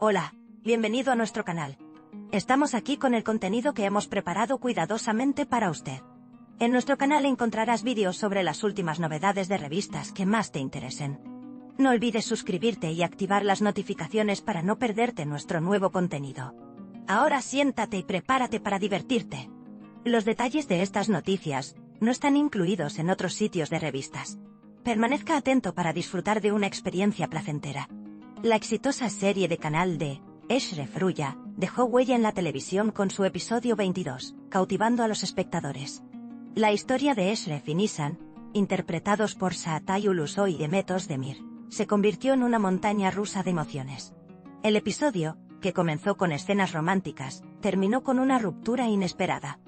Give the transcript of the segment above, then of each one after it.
Hola, bienvenido a nuestro canal. Estamos aquí con el contenido que hemos preparado cuidadosamente para usted. En nuestro canal encontrarás vídeos sobre las últimas novedades de revistas que más te interesen. No olvides suscribirte y activar las notificaciones para no perderte nuestro nuevo contenido. Ahora siéntate y prepárate para divertirte. Los detalles de estas noticias no están incluidos en otros sitios de revistas. Permanezca atento para disfrutar de una experiencia placentera. La exitosa serie de Canal D, Eşref Rüya, dejó huella en la televisión con su episodio 22, cautivando a los espectadores. La historia de Eşref y Nisan, interpretados por Çağatay Ulusoy y Demet Özdemir, se convirtió en una montaña rusa de emociones. El episodio, que comenzó con escenas románticas, terminó con una ruptura inesperada.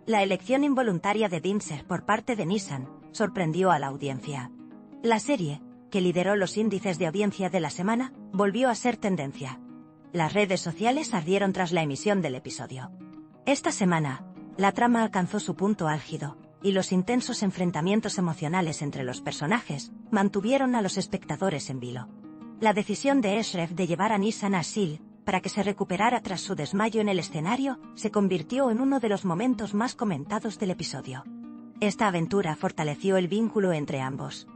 La elección involuntaria de Dinçer por parte de Nisan sorprendió a la audiencia. La serie, que lideró los índices de audiencia de la semana, volvió a ser tendencia. Las redes sociales ardieron tras la emisión del episodio. Esta semana, la trama alcanzó su punto álgido, y los intensos enfrentamientos emocionales entre los personajes mantuvieron a los espectadores en vilo. La decisión de Eşref de llevar a Nisan a Sil para que se recuperara tras su desmayo en el escenario se convirtió en uno de los momentos más comentados del episodio. Esta aventura fortaleció el vínculo entre ambos.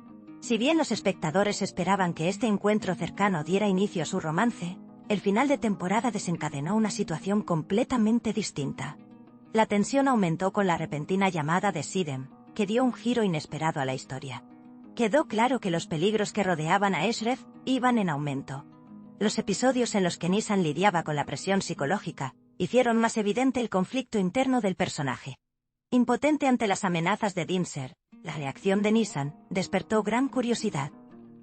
Si bien los espectadores esperaban que este encuentro cercano diera inicio a su romance, el final de temporada desencadenó una situación completamente distinta. La tensión aumentó con la repentina llamada de Sidem, que dio un giro inesperado a la historia. Quedó claro que los peligros que rodeaban a Eşref iban en aumento. Los episodios en los que Nisan lidiaba con la presión psicológica hicieron más evidente el conflicto interno del personaje. Impotente ante las amenazas de Dinçer, la reacción de Nisan despertó gran curiosidad.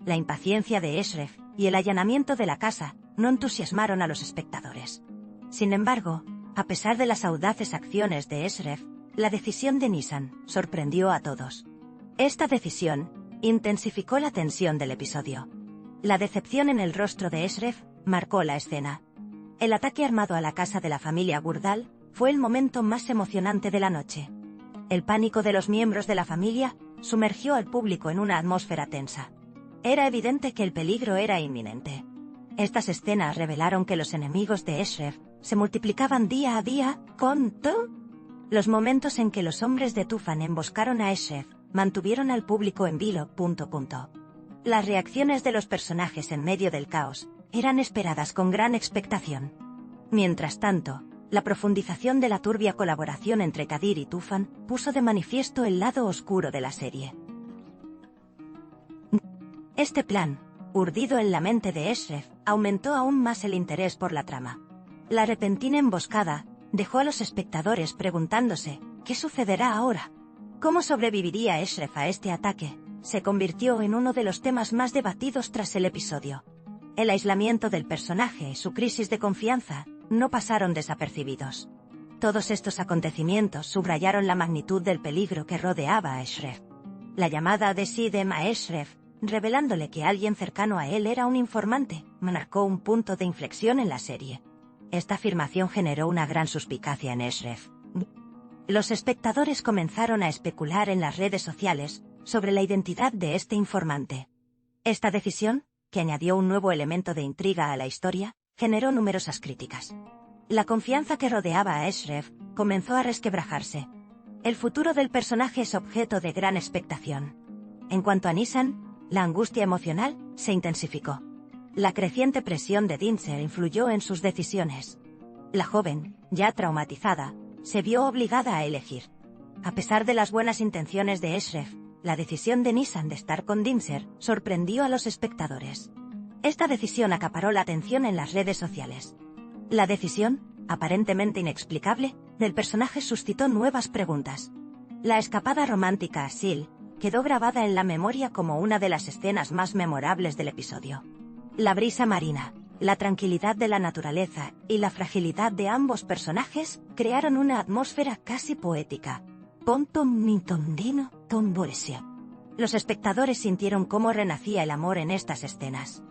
La impaciencia de Eşref y el allanamiento de la casa no entusiasmaron a los espectadores. Sin embargo, a pesar de las audaces acciones de Eşref, la decisión de Nisan sorprendió a todos. Esta decisión intensificó la tensión del episodio. La decepción en el rostro de Eşref marcó la escena. El ataque armado a la casa de la familia Gurdal fue el momento más emocionante de la noche. El pánico de los miembros de la familia sumergió al público en una atmósfera tensa. Era evidente que el peligro era inminente. Estas escenas revelaron que los enemigos de Eşref se multiplicaban día a día, los momentos en que los hombres de Tufan emboscaron a Eşref mantuvieron al público en vilo. Las reacciones de los personajes en medio del caos eran esperadas con gran expectación. Mientras tanto, la profundización de la turbia colaboración entre Kadir y Tufan puso de manifiesto el lado oscuro de la serie. Este plan, urdido en la mente de Eşref, aumentó aún más el interés por la trama. La repentina emboscada dejó a los espectadores preguntándose, ¿qué sucederá ahora? ¿Cómo sobreviviría Eşref a este ataque? Se convirtió en uno de los temas más debatidos tras el episodio. El aislamiento del personaje y su crisis de confianza no pasaron desapercibidos. Todos estos acontecimientos subrayaron la magnitud del peligro que rodeaba a Eşref. La llamada de Sidem a Eşref, revelándole que alguien cercano a él era un informante, marcó un punto de inflexión en la serie. Esta afirmación generó una gran suspicacia en Eşref. Los espectadores comenzaron a especular en las redes sociales sobre la identidad de este informante. Esta decisión, que añadió un nuevo elemento de intriga a la historia, generó numerosas críticas. La confianza que rodeaba a Eşref comenzó a resquebrajarse. El futuro del personaje es objeto de gran expectación. En cuanto a Nisan, la angustia emocional se intensificó. La creciente presión de Dinçer influyó en sus decisiones. La joven, ya traumatizada, se vio obligada a elegir. A pesar de las buenas intenciones de Eşref, la decisión de Nisan de estar con Dinçer sorprendió a los espectadores. Esta decisión acaparó la atención en las redes sociales. La decisión, aparentemente inexplicable, del personaje suscitó nuevas preguntas. La escapada romántica a Sil quedó grabada en la memoria como una de las escenas más memorables del episodio. La brisa marina, la tranquilidad de la naturaleza y la fragilidad de ambos personajes crearon una atmósfera casi poética. Los espectadores sintieron cómo renacía el amor en estas escenas.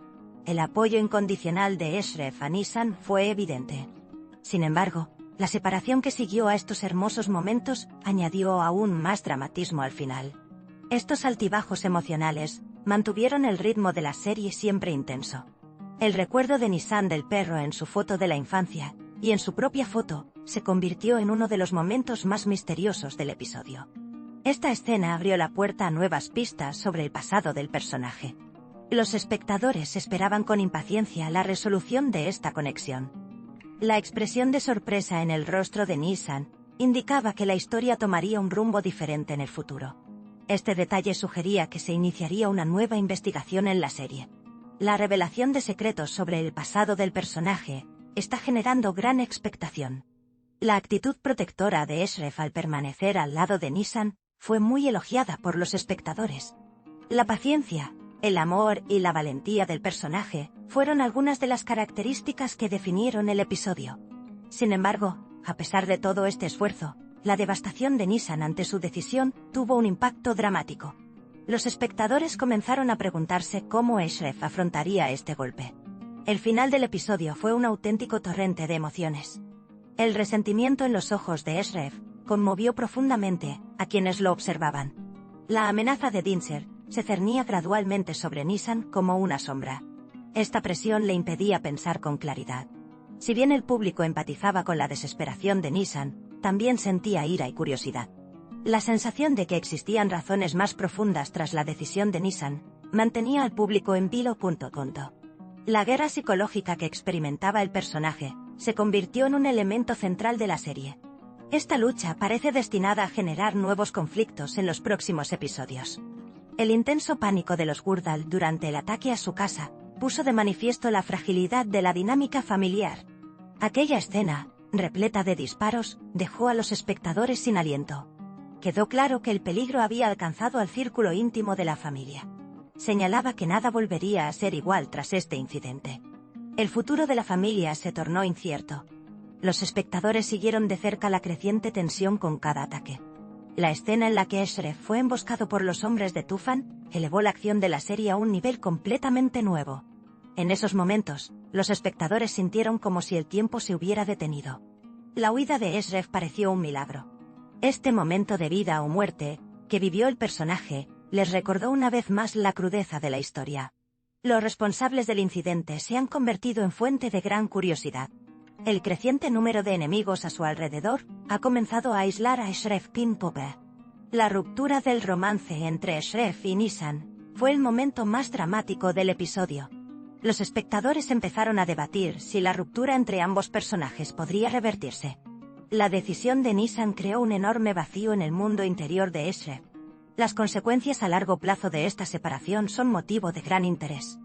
El apoyo incondicional de Eşref a Nisan fue evidente. Sin embargo, la separación que siguió a estos hermosos momentos añadió aún más dramatismo al final. Estos altibajos emocionales mantuvieron el ritmo de la serie siempre intenso. El recuerdo de Nissan del perro en su foto de la infancia, y en su propia foto, se convirtió en uno de los momentos más misteriosos del episodio. Esta escena abrió la puerta a nuevas pistas sobre el pasado del personaje. Los espectadores esperaban con impaciencia la resolución de esta conexión. La expresión de sorpresa en el rostro de Nissan indicaba que la historia tomaría un rumbo diferente en el futuro. Este detalle sugería que se iniciaría una nueva investigación en la serie. La revelación de secretos sobre el pasado del personaje está generando gran expectación. La actitud protectora de Eshref al permanecer al lado de Nissan fue muy elogiada por los espectadores. La paciencia, el amor y la valentía del personaje fueron algunas de las características que definieron el episodio. Sin embargo, a pesar de todo este esfuerzo, la devastación de Nissan ante su decisión tuvo un impacto dramático. Los espectadores comenzaron a preguntarse cómo Eshref afrontaría este golpe. El final del episodio fue un auténtico torrente de emociones. El resentimiento en los ojos de Eshref conmovió profundamente a quienes lo observaban. La amenaza de Dinser se cernía gradualmente sobre Nissan como una sombra. Esta presión le impedía pensar con claridad. Si bien el público empatizaba con la desesperación de Nissan, también sentía ira y curiosidad. La sensación de que existían razones más profundas tras la decisión de Nissan mantenía al público en vilo. La guerra psicológica que experimentaba el personaje se convirtió en un elemento central de la serie. Esta lucha parece destinada a generar nuevos conflictos en los próximos episodios. El intenso pánico de los Gurdal durante el ataque a su casa puso de manifiesto la fragilidad de la dinámica familiar. Aquella escena, repleta de disparos, dejó a los espectadores sin aliento. Quedó claro que el peligro había alcanzado al círculo íntimo de la familia. Señalaba que nada volvería a ser igual tras este incidente. El futuro de la familia se tornó incierto. Los espectadores siguieron de cerca la creciente tensión con cada ataque. La escena en la que Eshref fue emboscado por los hombres de Tufan elevó la acción de la serie a un nivel completamente nuevo. En esos momentos, los espectadores sintieron como si el tiempo se hubiera detenido. La huida de Eshref pareció un milagro. Este momento de vida o muerte, que vivió el personaje, les recordó una vez más la crudeza de la historia. Los responsables del incidente se han convertido en fuente de gran curiosidad. El creciente número de enemigos a su alrededor ha comenzado a aislar a Eshref Pope. La ruptura del romance entre Eshref y Nissan fue el momento más dramático del episodio. Los espectadores empezaron a debatir si la ruptura entre ambos personajes podría revertirse. La decisión de Nissan creó un enorme vacío en el mundo interior de Eshref. Las consecuencias a largo plazo de esta separación son motivo de gran interés.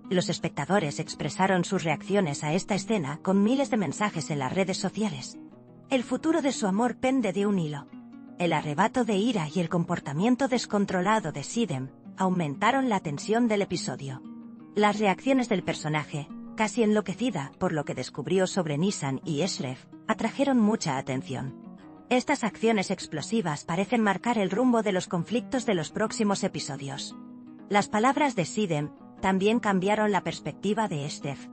Los espectadores expresaron sus reacciones a esta escena con miles de mensajes en las redes sociales. El futuro de su amor pende de un hilo. El arrebato de ira y el comportamiento descontrolado de Sidem aumentaron la tensión del episodio. Las reacciones del personaje, casi enloquecida por lo que descubrió sobre Nissan y Eshref, atrajeron mucha atención. Estas acciones explosivas parecen marcar el rumbo de los conflictos de los próximos episodios. Las palabras de Sidem también cambiaron la perspectiva de Eshref.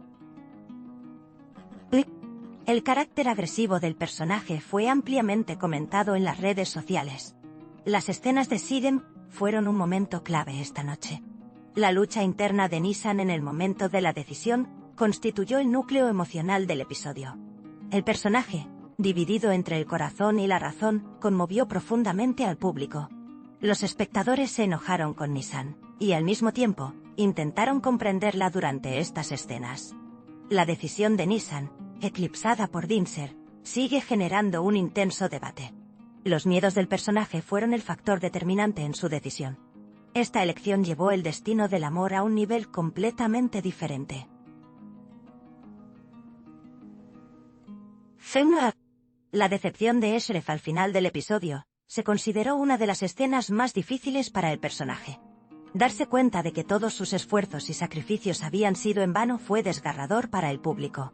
El carácter agresivo del personaje fue ampliamente comentado en las redes sociales. Las escenas de Sidem fueron un momento clave esta noche. La lucha interna de Nissan en el momento de la decisión constituyó el núcleo emocional del episodio. El personaje, dividido entre el corazón y la razón, conmovió profundamente al público. Los espectadores se enojaron con Nissan, y al mismo tiempo, intentaron comprenderla durante estas escenas. La decisión de Nissan, eclipsada por Dinser, sigue generando un intenso debate. Los miedos del personaje fueron el factor determinante en su decisión. Esta elección llevó el destino del amor a un nivel completamente diferente. La decepción de Eshref al final del episodio se consideró una de las escenas más difíciles para el personaje. Darse cuenta de que todos sus esfuerzos y sacrificios habían sido en vano fue desgarrador para el público.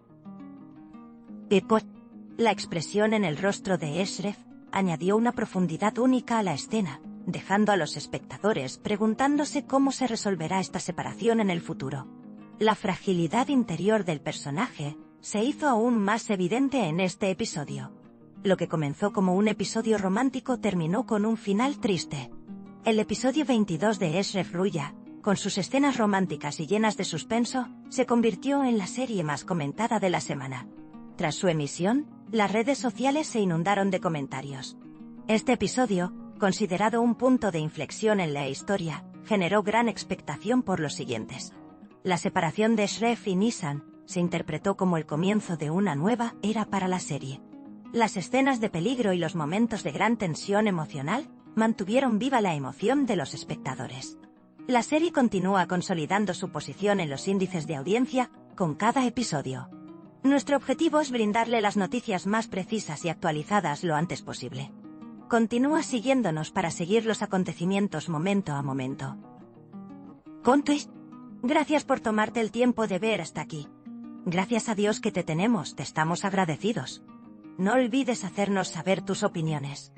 La expresión en el rostro de Eshref añadió una profundidad única a la escena, dejando a los espectadores preguntándose cómo se resolverá esta separación en el futuro. La fragilidad interior del personaje se hizo aún más evidente en este episodio. Lo que comenzó como un episodio romántico terminó con un final triste. El episodio 22 de Eshref Ruya con sus escenas románticas y llenas de suspenso, se convirtió en la serie más comentada de la semana. Tras su emisión, las redes sociales se inundaron de comentarios. Este episodio, considerado un punto de inflexión en la historia, generó gran expectación por los siguientes. La separación de Shrek y Nissan se interpretó como el comienzo de una nueva era para la serie. Las escenas de peligro y los momentos de gran tensión emocional mantuvieron viva la emoción de los espectadores. La serie continúa consolidando su posición en los índices de audiencia con cada episodio. Nuestro objetivo es brindarle las noticias más precisas y actualizadas lo antes posible. Continúa siguiéndonos para seguir los acontecimientos momento a momento. Contest. Gracias por tomarte el tiempo de ver hasta aquí. Gracias a Dios que te tenemos, te estamos agradecidos. No olvides hacernos saber tus opiniones.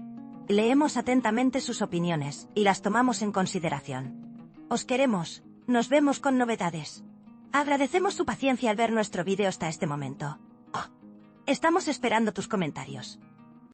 Leemos atentamente sus opiniones y las tomamos en consideración. Os queremos, nos vemos con novedades. Agradecemos su paciencia al ver nuestro vídeo hasta este momento. Estamos esperando tus comentarios.